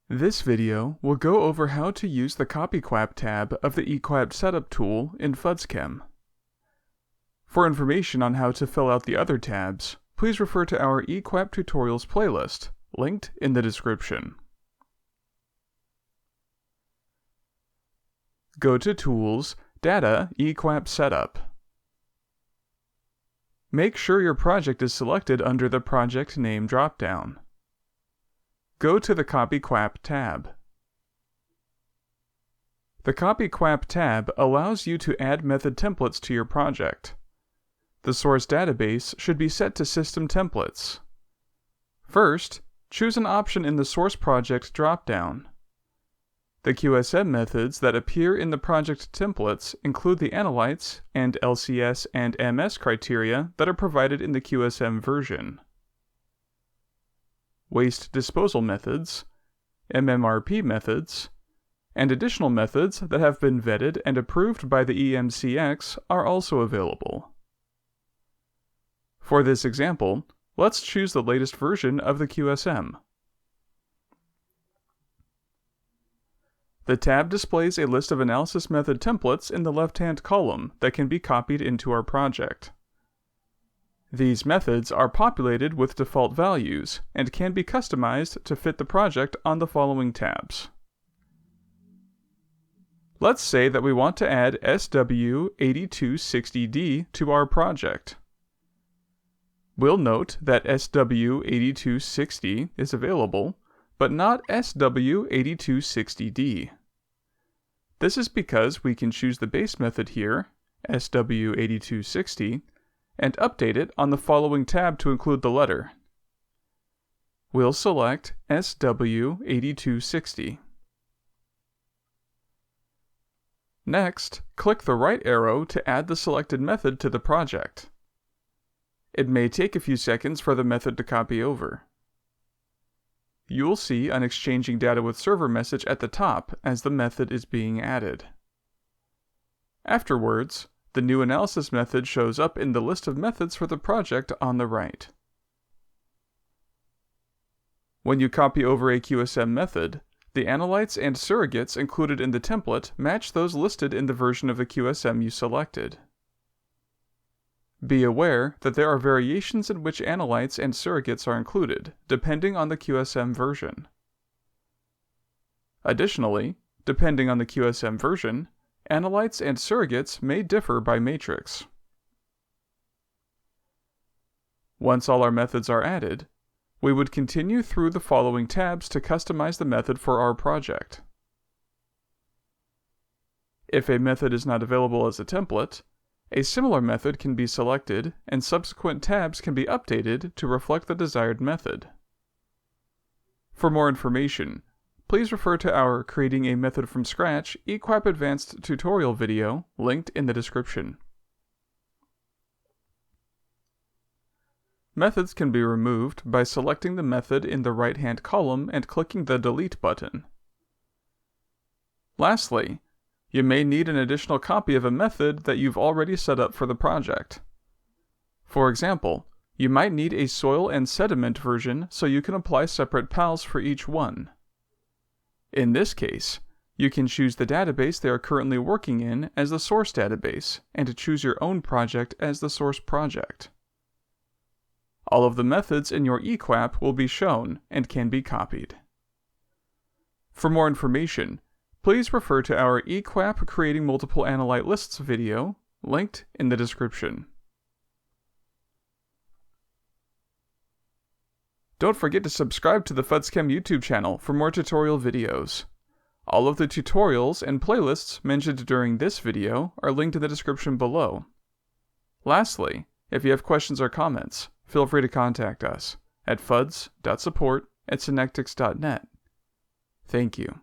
This video will go over how to use the QAPP tab of the eQAPP Setup tool in FUDSChem. For information on how to fill out the other tabs, please refer to our eQAPP tutorials playlist, linked in the description. Go to Tools, Data, eQAPP Setup. Make sure your project is selected under the Project Name dropdown. Go to the QAPP tab. The QAPP tab allows you to add method templates to your project. The source database should be set to System Templates. First, choose an option in the Source Project dropdown. The QSM methods that appear in the project templates include the analytes and LCS and MS criteria that are provided in the QSM version. Waste disposal methods, MMRP methods, and additional methods that have been vetted and approved by the EMCX are also available. For this example, let's choose the latest version of the QSM. The tab displays a list of analysis method templates in the left-hand column that can be copied into our project. These methods are populated with default values and can be customized to fit the project on the following tabs. Let's say that we want to add SW8260D to our project. We'll note that SW8260 is available, but not SW8260D. This is because we can choose the base method here, SW8260, and update it on the following tab to include the letter. We'll select SW8260. Next, click the right arrow to add the selected method to the project. It may take a few seconds for the method to copy over. You'll see an Exchanging Data with Server message at the top as the method is being added. Afterwards, the new analysis method shows up in the list of methods for the project on the right. When you copy over a QSM method, the analytes and surrogates included in the template match those listed in the version of the QSM you selected. Be aware that there are variations in which analytes and surrogates are included, depending on the QSM version. Additionally, depending on the QSM version, analytes and surrogates may differ by matrix. Once all our methods are added, we would continue through the following tabs to customize the method for our project. If a method is not available as a template, a similar method can be selected and subsequent tabs can be updated to reflect the desired method. For more information, please refer to our Creating a Method from Scratch eQAPP Advanced tutorial video linked in the description. Methods can be removed by selecting the method in the right-hand column and clicking the Delete button. Lastly, you may need an additional copy of a method that you've already set up for the project. For example, you might need a soil and sediment version so you can apply separate pals for each one. In this case, you can choose the database they are currently working in as the source database and choose your own project as the source project. All of the methods in your eQAPP will be shown and can be copied. For more information, please refer to our eQAPP Creating Multiple Analyte Lists video, linked in the description. Don't forget to subscribe to the FUDSChem YouTube channel for more tutorial videos. All of the tutorials and playlists mentioned during this video are linked in the description below. Lastly, if you have questions or comments, feel free to contact us at fuds.support@synectics.net. Thank you.